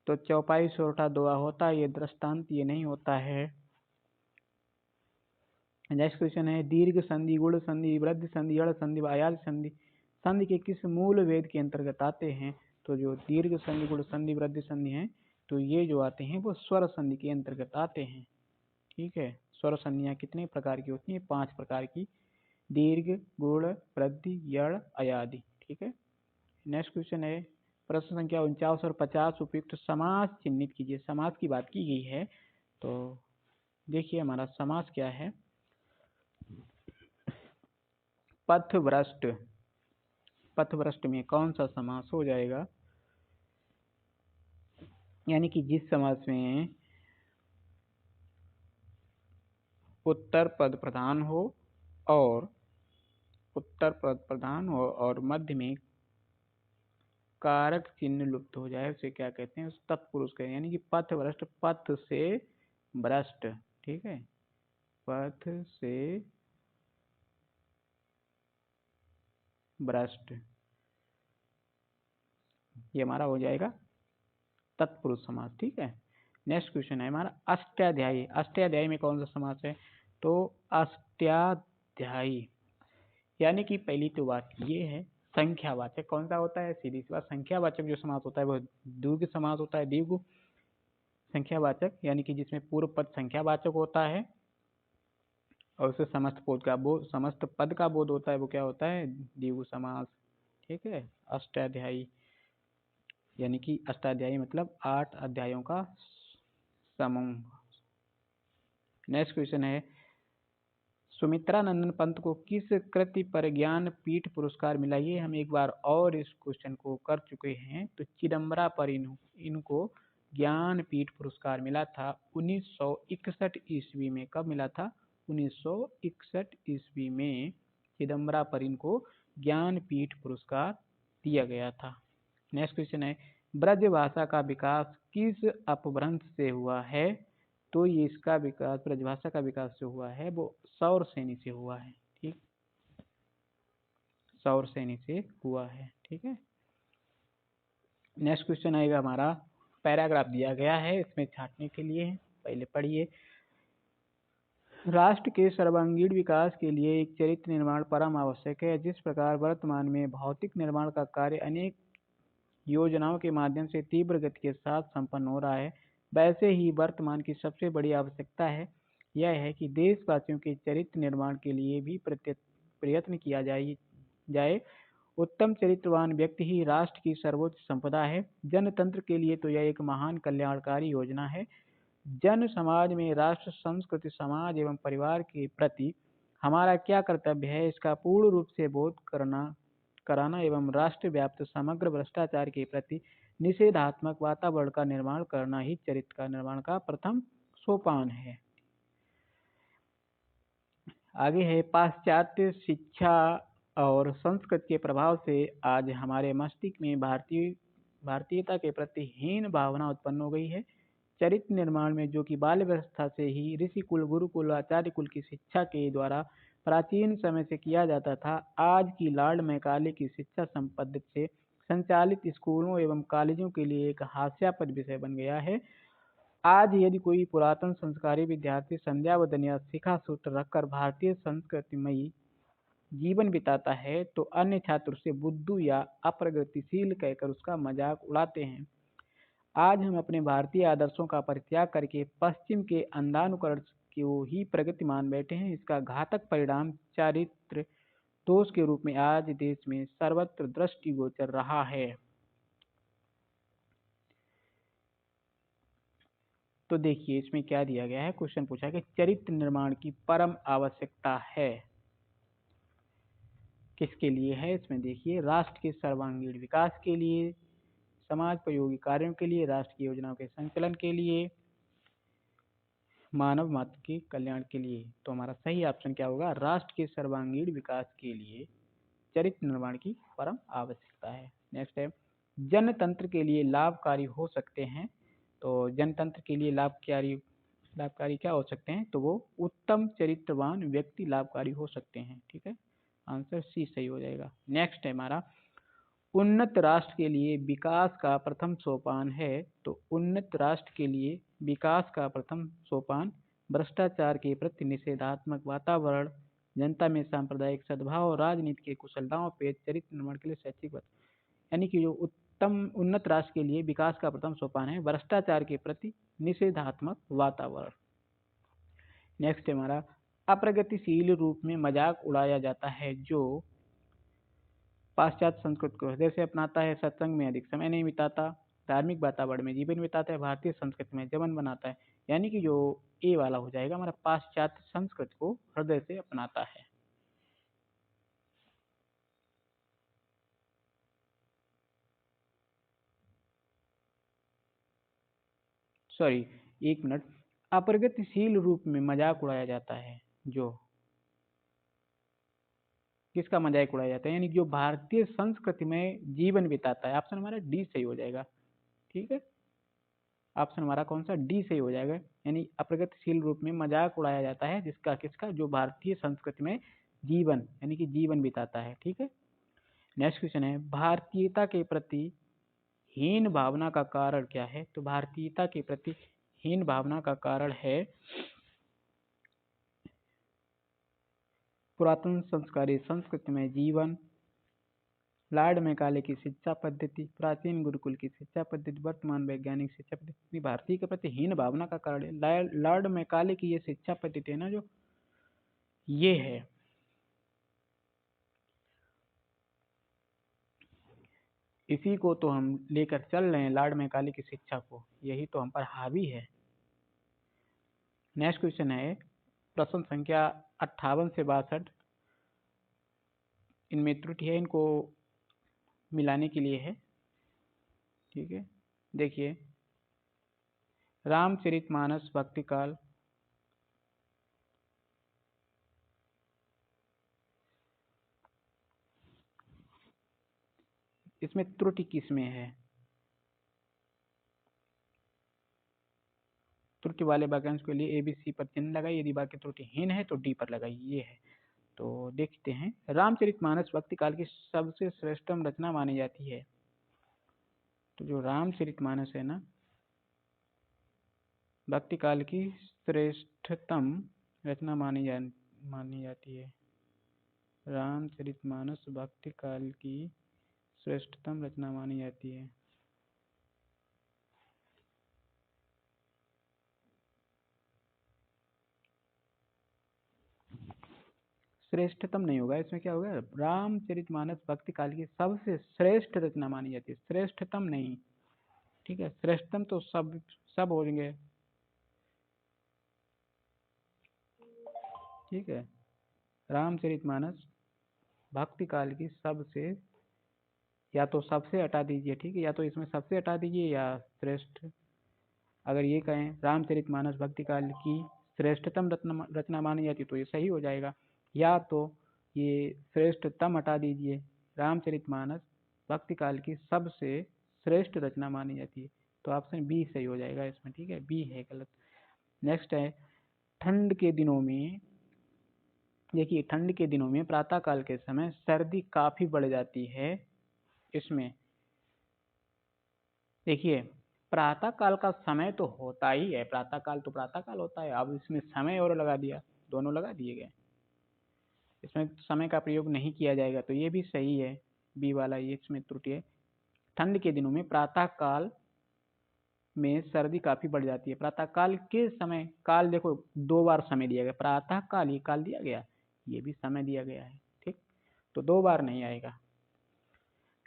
Speaker 1: तो चौपाई सोरठा दोहा होता है ये, दृष्टांत ये नहीं होता है। नेक्स्ट क्वेश्चन है, दीर्घ संधि, गुण संधि, वृद्धि संधि, अड़ संधि, आयाल संधि संधि के किस मूल वेद के अंतर्गत आते हैं? तो जो दीर्घ संधि, गुण संधि, वृद्धि संधि है, तो ये जो आते हैं वो स्वर संधि के अंतर्गत आते हैं। ठीक है, स्वर संधियां कितने प्रकार की होती हैं? 5 प्रकार की, दीर्घ, गुण, वृद्धि, यड़, अयादि। ठीक है, नेक्स्ट क्वेश्चन है, प्रश्न संख्या 49 और 50, उपयुक्त समास चिन्हित कीजिए। समास की बात की गई है, तो देखिए हमारा समास क्या है। पथभ्रष्ट, पथभ्रष्ट में कौन सा समास हो जाएगा? यानी कि जिस समास में उत्तर पद प्रधान हो और मध्य में कारक चिन्ह लुप्त हो जाए, उसे क्या कहते हैं? उस तत्पुरुष कहते हैं। यानी कि पथ भ्रष्ट, पथ से भ्रष्ट। ठीक है, पथ से भ्रष्ट, ये हमारा हो जाएगा तत्पुरुष समास। ठीक है, नेक्स्ट क्वेश्चन है हमारा, अष्टाध्यायी। अष्टाध्यायी में कौन सा समास है? तो अष्टाध्यायी यानी कि पहली तो बात ये है, संख्यावाचक कौन सा होता है? सीधी सी बात, संख्यावाचक जो समास होता है वो द्विगु समास होता है। द्विगु संख्यावाचक यानी कि जिसमें पूर्व पद संख्यावाचक होता है और उसे समस्त पद का बोध होता है, वो क्या होता है? द्विगु समास। ठीक है, अष्टाध्यायी यानी कि अष्टाध्यायी मतलब 8 अध्यायों का समूह। नेक्स्ट क्वेश्चन है, सुमित्रा नंदन पंत को किस कृति पर ज्ञान पीठ पुरस्कार मिला? ये हम एक बार और इस क्वेश्चन को कर चुके हैं। तो चिदम्बरा पर इनको ज्ञान पीठ पुरस्कार मिला था 1961 ईस्वी में। कब मिला था? 1961 ईस्वी में चिदम्बरा पर इनको ज्ञान पीठ पुरस्कार दिया गया था। नेक्स्ट क्वेश्चन है, ब्रज भाषा का विकास किस अपभ्रंश से हुआ है? तो ये इसका विकास, ब्रजभाषा का विकास जो हुआ है वो सौरसेनी से हुआ है। ठीक, सौरसेनी से हुआ है। ठीक है, नेक्स्ट क्वेश्चन आएगा हमारा, पैराग्राफ दिया गया है इसमें छांटने के लिए, पहले पढ़िए। राष्ट्र के सर्वांगीण विकास के लिए एक चरित्र निर्माण परम आवश्यक है। जिस प्रकार वर्तमान में भौतिक निर्माण का कार्य अनेक योजनाओं के माध्यम से तीव्र गति के साथ संपन्न हो रहा है, वैसे ही वर्तमान की सबसे बड़ी आवश्यकता है यह है कि देशवासियों के चरित्र निर्माण के लिए भी प्रयत्न किया जाए। उत्तम चरित्रवान व्यक्ति ही राष्ट्र की सर्वोच्च संपदा है। जनतंत्र के लिए तो यह एक महान कल्याणकारी योजना है। जन समाज में राष्ट्र, संस्कृति, समाज एवं परिवार के प्रति हमारा क्या कर्तव्य है, इसका पूर्ण रूप से बोध कराना एवं राष्ट्र व्याप्त समग्र भ्रष्टाचार के प्रति निषेधात्मक वातावरण का निर्माण करना ही चरित्र का निर्माण का प्रथम सोपान है। आगे है, पाश्चात्य शिक्षा और संस्कृत के प्रभाव से आज हमारे मस्तिष्क में भारतीयता के प्रति हीन भावना उत्पन्न हो गई है। चरित्र निर्माण में जो कि बाल्य व्यवस्था से ही ऋषि कुल, गुरुकुल, आचार्य कुल की शिक्षा के द्वारा प्राचीन समय से किया जाता था, आज की लॉर्ड मैकाले की शिक्षा संपद्ध से संचालित स्कूलों एवं कॉलेजों के लिए एक हास्यास्पद विषय बन गया है। आज यदि कोई पुरातन संस्कारी विद्यार्थी संध्यावदन या शिखा सूत्र रखकर भारतीय संस्कृतिमयी जीवन बिताता है तो अन्य छात्र उसे बुद्धू या अप्रगतिशील कहकर उसका मजाक उड़ाते हैं। आज हम अपने भारतीय आदर्शों का परित्याग करके पश्चिम के अंधानुकरण को ही प्रगति मान बैठे हैं। इसका घातक परिणाम चारित्र दोष के रूप में आज देश में सर्वत्र दृष्टिगोचर रहा है। तो देखिए इसमें क्या दिया गया है, क्वेश्चन पूछा कि चरित्र निर्माण की परम आवश्यकता है, किसके लिए है? इसमें देखिए राष्ट्र के सर्वांगीण विकास के लिए, समाजोपयोगी कार्यों के लिए, राष्ट्र की योजनाओं के संचालन के लिए, मानव मात्र के कल्याण के लिए। तो हमारा सही ऑप्शन क्या होगा? राष्ट्र के सर्वांगीण विकास के लिए चरित्र निर्माण की परम आवश्यकता है। नेक्स्ट है जनतंत्र के लिए लाभकारी हो सकते हैं। तो जनतंत्र के लिए लाभकारी क्या हो सकते हैं? तो वो उत्तम चरित्रवान व्यक्ति लाभकारी हो सकते हैं। ठीक है, आंसर सी सही हो जाएगा। नेक्स्ट है हमारा उन्नत राष्ट्र के लिए विकास का प्रथम सोपान है। तो उन्नत राष्ट्र के लिए विकास का प्रथम सोपान भ्रष्टाचार के प्रति निषेधात्मक वातावरण, जनता में सांप्रदायिक सद्भाव, राजनीति के कुशलताओं पे चरित्र निर्माण के लिए शैक्षिक यानी कि जो उत्तम उन्नत राष्ट्र के लिए विकास का प्रथम सोपान है भ्रष्टाचार के प्रति निषेधात्मक वातावरण। नेक्स्ट है हमारा अप्रगतिशील रूप में मजाक उड़ाया जाता है जो पाश्चात्य संस्कृति को हृदय से अपनाता है, सत्संग में अधिक समय नहीं बिताता, धार्मिक वातावरण में जीवन बिताता है, भारतीय संस्कृति में जमन बनाता है। यानी कि जो ए वाला हो जाएगा हमारा पाश्चात्य संस्कृति को हृदय से अपनाता है। सॉरी, एक मिनट। अप्रगतिशील रूप में मजाक उड़ाया जाता है जो किसका मजाक उड़ाया जाता है? यानी जो भारतीय संस्कृति में जीवन बिताता है। ऑप्शन हमारा डी सही हो जाएगा। ठीक है, ऑप्शन हमारा कौन सा? डी सही हो जाएगा। यानी अप्रगतिशील रूप में मजाक उड़ाया जाता है जिसका किसका? जो भारतीय संस्कृति में जीवन यानी कि जीवन बिताता है। ठीक है, नेक्स्ट क्वेश्चन है भारतीयता के प्रति हीन भावना का कारण क्या है? तो भारतीयता के प्रति हीन भावना का कारण है पुरातन संस्कारी संस्कृति में जीवन, लॉर्ड मैकाले की शिक्षा पद्धति, प्राचीन गुरुकुल की शिक्षा पद्धति, वर्तमान वैज्ञानिक शिक्षा पद्धति। भारतीय के प्रति हीन भावना का कारण है लॉर्ड मैकाले की ये शिक्षा पद्धति है ना, जो ये है इसी को तो हम लेकर चल रहे हैं, लॉर्ड मैकाले की शिक्षा को, यही तो हम पर हावी है। नेक्स्ट क्वेश्चन है प्रश्न संख्या 58 से 62, इनमें त्रुटि है, इनको मिलाने के लिए है। ठीक है, देखिए रामचरितमानस भक्ति काल, इसमें त्रुटि किस में है? त्रुटि वाले वाक्यांश के लिए ABC पर चिन्ह लगाइए, यदि वाक्य त्रुटिहीन है तो D पर लगाइए। ये है, तो देखते हैं। रामचरितमानस भक्ति काल की सबसे श्रेष्ठतम रचना मानी जाती है। तो जो रामचरितमानस है ना, भक्ति काल की श्रेष्ठतम रचना मानी जाती है। रामचरितमानस भक्ति काल की श्रेष्ठतम रचना मानी जाती है। श्रेष्ठतम नहीं होगा, इसमें क्या होगा? रामचरितमानस भक्ति काल की सबसे श्रेष्ठ रचना मानी जाती है, श्रेष्ठतम नहीं। ठीक है, श्रेष्ठतम तो सब हो जाएंगे। ठीक है, रामचरितमानस भक्ति काल की सबसे, या तो सबसे हटा दीजिए। ठीक है, या तो इसमें सबसे हटा दीजिए या श्रेष्ठ। अगर ये कहें रामचरितमानस भक्ति काल की श्रेष्ठतम रचना मानी जाती तो ये सही हो जाएगा। या तो ये श्रेष्ठतम हटा दीजिए। रामचरितमानस भक्ति काल की सबसे श्रेष्ठ रचना मानी जाती है। तो ऑप्शन बी सही हो जाएगा इसमें, ठीक है, बी है गलत। नेक्स्ट है, ठंड के दिनों में, देखिए ठंड के दिनों में प्रातः काल के समय सर्दी काफी बढ़ जाती है। इसमें देखिए प्रातः काल का समय तो होता ही है, प्रातः काल तो प्रातः काल होता है, अब इसमें समय और लगा दिया, दोनों लगा दिए गए, इसमें समय का प्रयोग नहीं किया जाएगा, तो ये भी सही है, बी वाला, ये इसमें त्रुटि है। ठंड के दिनों में प्रातः काल में सर्दी काफी बढ़ जाती है। प्रातः काल के समय, काल देखो दो बार समय दिया गया, प्रातः काल ये काल दिया गया, ये भी समय दिया गया है, ठीक, तो दो बार नहीं आएगा।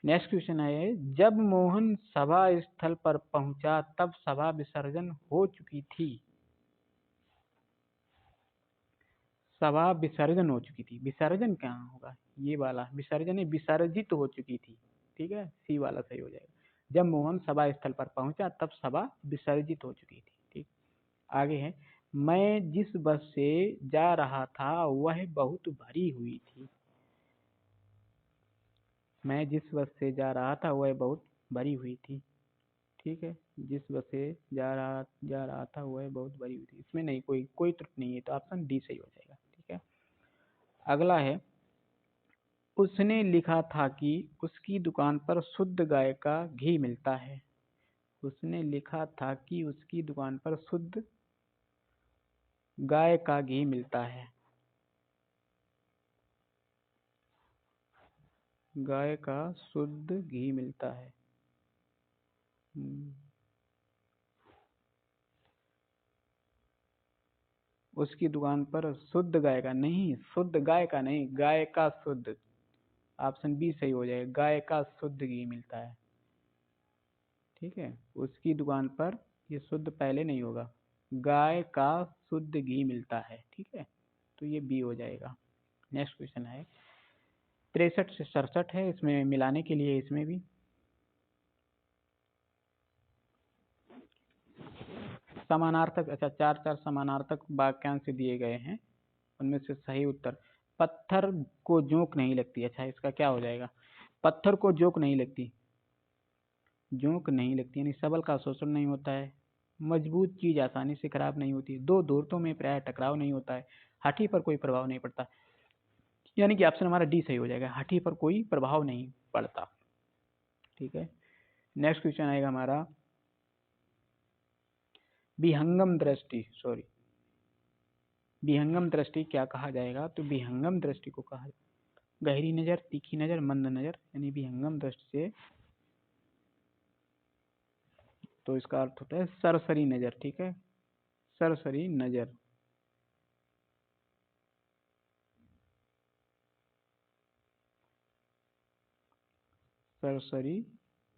Speaker 1: नेक्स्ट क्वेश्चन है, जब मोहन सभा स्थल पर पहुंचा तब सभा विसर्जन हो चुकी थी। सभा विसर्जन हो चुकी थी, विसर्जन कहाँ होगा, ये वाला विसर्जन विसर्जित हो चुकी थी, ठीक है, सी वाला सही हो जाएगा। जब मोहन सभा स्थल पर पहुंचा तब सभा विसर्जित हो चुकी थी, ठीक। आगे है, मैं जिस बस से जा रहा था वह बहुत भरी हुई थी। मैं जिस बस से जा रहा था वह बहुत भरी हुई थी, ठीक है, जिस बस से जा रहा था वह बहुत भरी हुई थी, इसमें नहीं, कोई त्रुटि नहीं है, तो ऑप्शन डी सही हो जाएगा, ठीक है। अगला है, उसने लिखा था कि उसकी दुकान पर शुद्ध गाय का घी मिलता है। उसने लिखा था कि उसकी दुकान पर शुद्ध गाय का घी मिलता है। गाय का शुद्ध घी मिलता है। उसकी दुकान पर शुद्ध गाय का नहीं, शुद्ध गाय का नहीं, गाय का शुद्ध, ऑप्शन बी सही हो जाएगा, गाय का शुद्ध घी मिलता है, ठीक है। उसकी दुकान पर, ये शुद्ध पहले नहीं होगा, गाय का शुद्ध घी मिलता है, ठीक है, तो ये बी हो जाएगा। नेक्स्ट क्वेश्चन है, 63 से 67 है, इसमें मिलाने के लिए इसमें भी समानार्थक, अच्छा चार चार समानार्थक वाक्यांश दिए गए हैं, उनमें से सही उत्तर, पत्थर को जोंक नहीं लगती, अच्छा इसका क्या हो जाएगा, पत्थर को जोंक नहीं लगती, जोंक नहीं लगती यानी सबल का शोषण नहीं होता है, मजबूत चीज आसानी से खराब नहीं होती, दो धूर्तों में प्राय टकराव नहीं होता है, हाथी पर कोई प्रभाव नहीं पड़ता, यानी कि ऑप्शन हमारा डी सही हो जाएगा, हाथी पर कोई प्रभाव नहीं पड़ता, ठीक है। नेक्स्ट क्वेश्चन आएगा हमारा, विहंगम दृष्टि, सॉरी, विहंगम दृष्टि क्या कहा जाएगा, तो विहंगम दृष्टि को कहा, गहरी नजर, तीखी नजर, मंद नजर, यानी विहंगम दृष्टि से, तो इसका अर्थ होता है सरसरी नजर, ठीक है, सरसरी नजर। सरसरी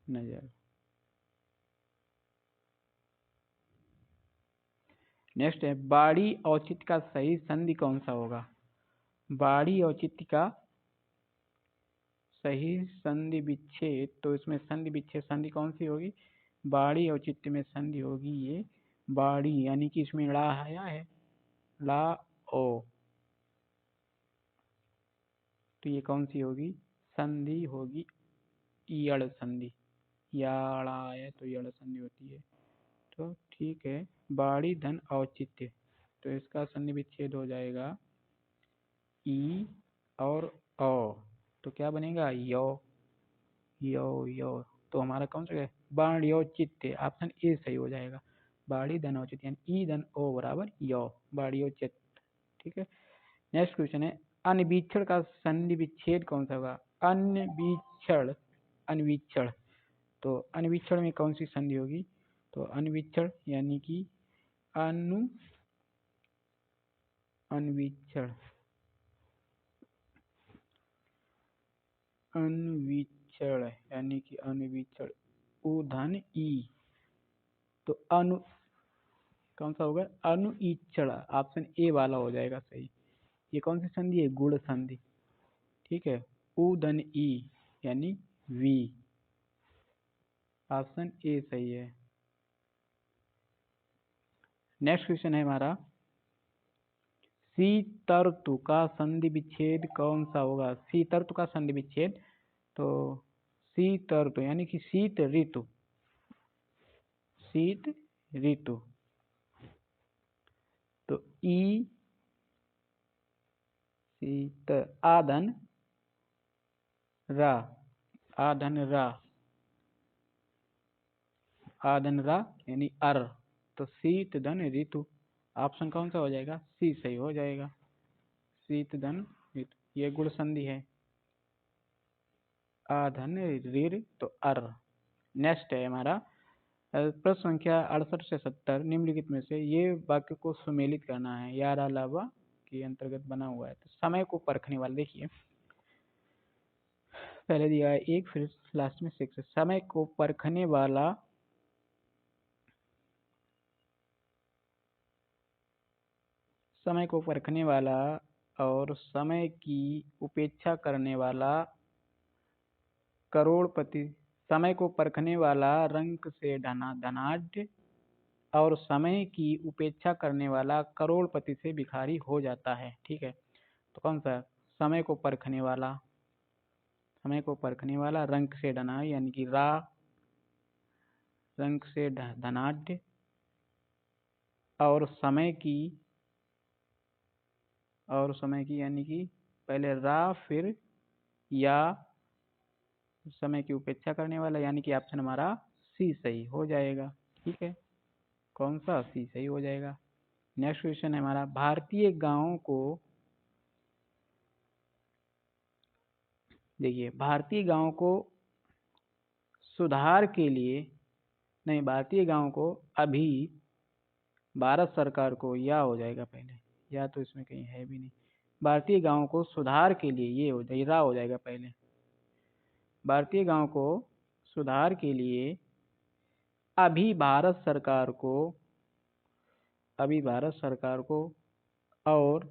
Speaker 1: नजर। नेक्स्ट है, बाड़ी औचित्य का सही संधि कौन सा होगा। बाड़ी औचित्य का सही संधि विच्छेद, तो इसमें संधि विच्छेद संधि कौन सी होगी, बाड़ी औचित्य में संधि होगी ये बाड़ी, यानी कि इसमें ला आया है, ला ओ, तो ये कौन सी होगी, संधि होगी ईयड़ संधि, याड़ा है तो ईयड़ संधि होती है, तो ठीक है, बाड़ी धन औचित्य, तो इसका संधि विच्छेद हो जाएगा ई और ओ, तो क्या बनेगा, यो, यो, तो हमारा कौन सा है, बाण्योचित्य, ऑप्शन ए सही हो जाएगा, बाड़ी धन औचित्य यानी ई धन ओ बराबर यो, बाण्योचित्य, ठीक है। नेक्स्ट क्वेश्चन है, अनवीक्षण का संधि विच्छेद कौन सा होगा, अनवीक्षण, अनवीक्षण, तो अनवीक्षण में कौन सी संधि होगी, तो अनवीक्षण यानी कि अनवीक्षण, अनवीक्षण यानी कि अनवीक्षण, उ धन ई, तो अनु कौन सा होगा, अनुईक्षण, ऑप्शन ए वाला हो जाएगा सही। ये कौन सी संधि है, गुण संधि, ठीक है, उ धन ई यानी वी, ऑप्शन ए सही है। नेक्स्ट क्वेश्चन है हमारा, शीतर्तु का संधि विच्छेद कौन सा होगा? शीतर्तु का संधि विच्छेद, तो शीतर्तु यानी कि शीत ऋतु, शीत ऋतु, तो ई शीत आधन रा, आधन रा, आधन रा यानी अर, तो शीत धन ऋतु। ऑप्शन कौन सा हो जाएगा? सी सही हो जाएगा, शीत धन ऋतु। ये गुण संधि है, आधन ऋर तो अर। नेक्स्ट है हमारा प्रश्न संख्या 68 से 70, निम्नलिखित में से ये वाक्य को सुमेलित करना है। यारा लावा के अंतर्गत बना हुआ है। तो समय को परखने वाले, देखिए पहले दिया है 1, फिर लास्ट में 6। समय को परखने वाला, समय को परखने वाला और समय की उपेक्षा करने वाला करोड़पति, समय को परखने वाला रंक से धनाढ्य और समय की उपेक्षा करने वाला करोड़पति से भिखारी हो जाता है। ठीक है, तो कौन सा? समय को परखने वाला, समय को परखने वाला रंक से धना यानी कि रा, रंक से धनाढ्य और समय की, और समय की यानी कि पहले रा फिर या, समय की उपेक्षा करने वाला, यानी कि ऑप्शन हमारा सी सही हो जाएगा। ठीक है, कौन सा? सी सही हो जाएगा। नेक्स्ट क्वेश्चन है हमारा, भारतीय गांवों को, देखिए भारतीय गांवों को सुधार के लिए, नहीं, भारतीय गांवों को अभी भारत सरकार को, या हो जाएगा पहले, या तो इसमें कहीं है भी नहीं। भारतीय गांवों को सुधार के लिए, ये हो जाएगा, रा हो जाएगा पहले। भारतीय गांव को सुधार के लिए अभी भारत सरकार को, अभी भारत सरकार को और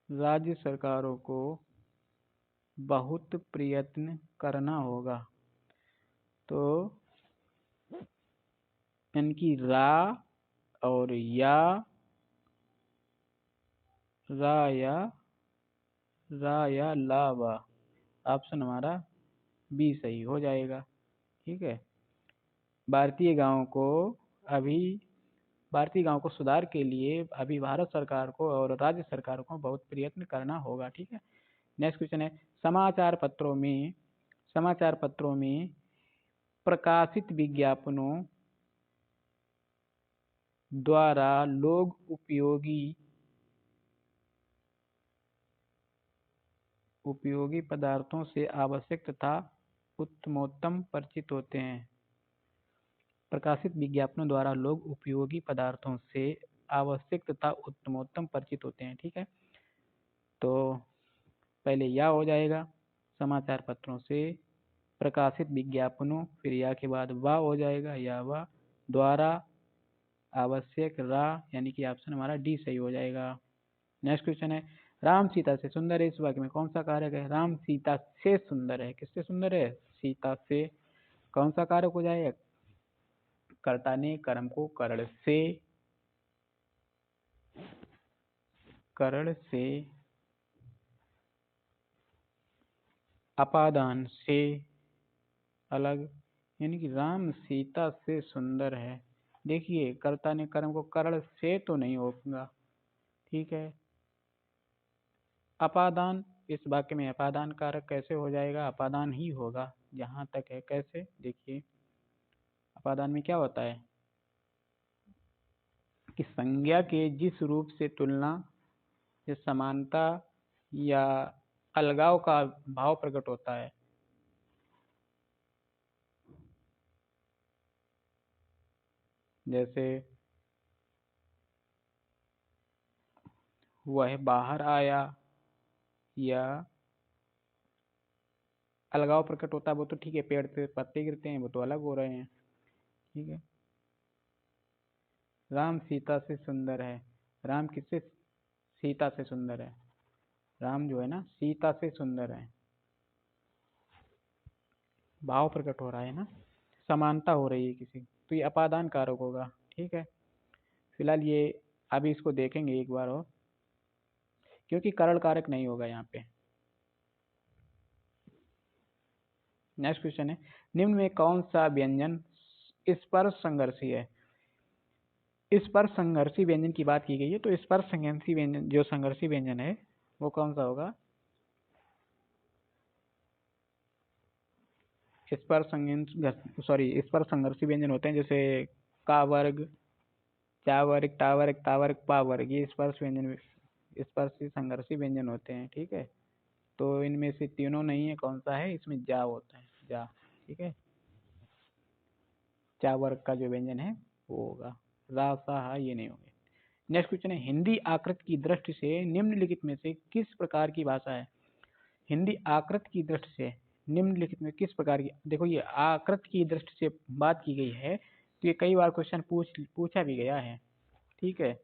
Speaker 1: राज्य सरकारों को बहुत प्रयत्न करना होगा। तो इनकी रा और या, रा या, रा या ला वा, ऑप्शन हमारा बी सही हो जाएगा। ठीक है, भारतीय गांव को अभी, भारतीय गांव को सुधार के लिए अभी भारत सरकार को और राज्य सरकार को बहुत प्रयत्न करना होगा। ठीक है, नेक्स्ट क्वेश्चन है, समाचार पत्रों में, समाचार पत्रों में प्रकाशित विज्ञापनों द्वारा लोग उपयोगी पदार्थों से आवश्यक तथा उत्तमोत्तम परिचित होते हैं। प्रकाशित विज्ञापनों द्वारा लोग उपयोगी पदार्थों से आवश्यक तथा उत्तमोत्तम परिचित होते हैं। ठीक है, तो पहले या हो जाएगा, समाचार पत्रों से प्रकाशित विज्ञापनों, फिर या के बाद वा हो जाएगा, या वा द्वारा आवश्यक रा, यानी कि ऑप्शन हमारा डी सही हो जाएगा। नेक्स्ट क्वेश्चन है, राम सीता से सुंदर है, इस वाक्य में कौन सा कारक है? राम सीता से सुंदर है, किससे सुंदर है? सीता से। कौन सा कारक हो जाएगा? कर्ता ने कर्म को करण से, करण से, अपादान से अलग, यानी कि राम सीता से सुंदर है। देखिए कर्ता ने कर्म को करण से तो नहीं होगा। ठीक है, अपादान, इस वाक्य में अपादान कारक कैसे हो जाएगा? अपादान ही होगा जहां तक है। कैसे? देखिए अपादान में क्या होता है कि संज्ञा के जिस रूप से तुलना या समानता या अलगाव का भाव प्रकट होता है, जैसे वह बाहर आया, या अलगाव प्रकट होता है, वो तो ठीक है, पेड़ से पत्ते गिरते हैं वो तो अलग हो रहे हैं। ठीक है, राम सीता से सुंदर है, राम किससे? सीता से सुंदर है। राम जो है ना सीता से सुंदर है, भाव प्रकट हो रहा है ना, समानता हो रही है किसी, तो ये अपादान कारक होगा। ठीक है, फिलहाल ये अभी इसको देखेंगे एक बार और, क्योंकि करण कारक नहीं होगा यहाँ पे। नेक्स्ट क्वेश्चन है, निम्न में कौन सा व्यंजन स्पर्श संघर्षी है? स्पर्श संघर्षी व्यंजन की बात की गई है, तो स्पर्श संघर्षी व्यंजन, जो संघर्षी व्यंजन है वो कौन सा होगा? स्पर्श संघर्षी व्यंजन होते हैं जैसे का वर्ग, चा वर्ग, टा वर्ग, ता वर्ग, पा वर्ग, ये स्पर्श व्यंजन, स्पर्श संघर्षी व्यंजन होते हैं। ठीक है, तो इनमें से तीनों नहीं है, कौन सा है? इसमें जा होता है, जा। ठीक है, चा वर्ग का जो व्यंजन है वो होगा, रा सा हा ये नहीं होंगे। नेक्स्ट क्वेश्चन है, हिंदी आकृति की दृष्टि से निम्नलिखित में से किस प्रकार की भाषा है? हिंदी आकृति की दृष्टि से निम्नलिखित में किस प्रकार की, देखो ये आकृति की दृष्टि से बात की गई है, तो ये कई बार क्वेश्चन पूछा भी गया है। ठीक है,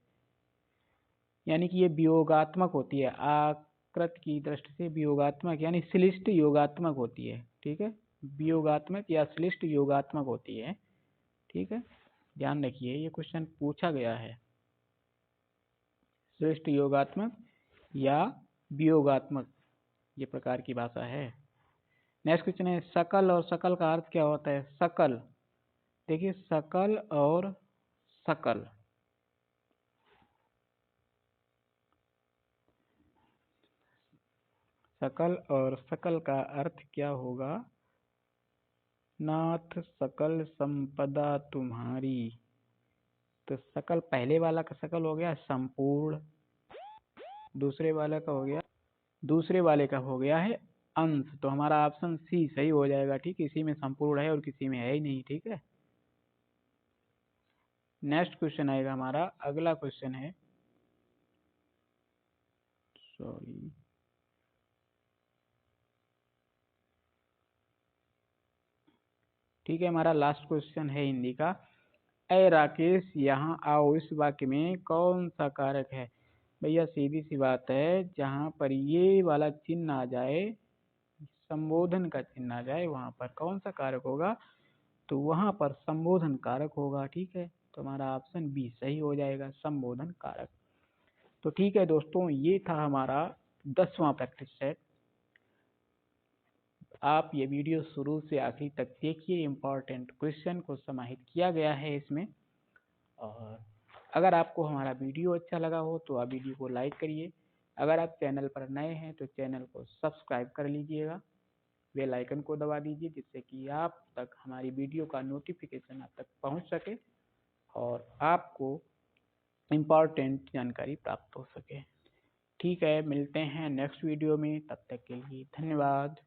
Speaker 1: यानी कि ये वियोगात्मक होती है, आकृति की दृष्टि से वियोगात्मक यानी श्लिष्ट योगात्मक होती है। ठीक है, वियोगात्मक या श्लिष्ट योगात्मक होती है। ठीक है, ध्यान रखिए ये क्वेश्चन पूछा गया है, श्लिष्ट योगात्मक या वियोगात्मक ये प्रकार की भाषा है। नेक्स्ट क्वेश्चन है, सकल और सकल का अर्थ क्या होता है? सकल, देखिए सकल और सकल, सकल और सकल का अर्थ क्या होगा? नाथ सकल संपदा तुम्हारी, तो सकल पहले वाला का सकल हो गया संपूर्ण, दूसरे वाले का हो गया है अंश, तो हमारा ऑप्शन सी सही हो जाएगा। ठीक है, इसी में संपूर्ण है और किसी में है ही नहीं। ठीक है, नेक्स्ट क्वेश्चन आएगा हमारा, अगला क्वेश्चन है, सॉरी, ठीक है, हमारा लास्ट क्वेश्चन है हिंदी का, ए राकेश यहाँ आओ, इस वाक्य में कौन सा कारक है? भैया सीधी सी बात है, जहाँ पर ये वाला चिन्ह आ जाए, संबोधन का चिन्ह आ जाए, वहां पर कौन सा कारक होगा? तो वहां पर संबोधन कारक होगा। ठीक है, तो हमारा ऑप्शन बी सही हो जाएगा, संबोधन कारक। तो ठीक है दोस्तों, ये था हमारा 10वां प्रैक्टिस सेट। आप ये वीडियो शुरू से आखिर तक देखिए, इम्पोर्टेंट क्वेश्चन को समाहित किया गया है इसमें। और अगर आपको हमारा वीडियो अच्छा लगा हो तो आप वीडियो को लाइक करिए, अगर आप चैनल पर नए हैं तो चैनल को सब्सक्राइब कर लीजिएगा, बेल आइकन को दबा दीजिए, जिससे कि आप तक हमारी वीडियो का नोटिफिकेशन आप तक पहुंच सके और आपको इम्पोर्टेंट जानकारी प्राप्त हो सके। ठीक है, मिलते हैं नेक्स्ट वीडियो में, तब तक के लिए धन्यवाद।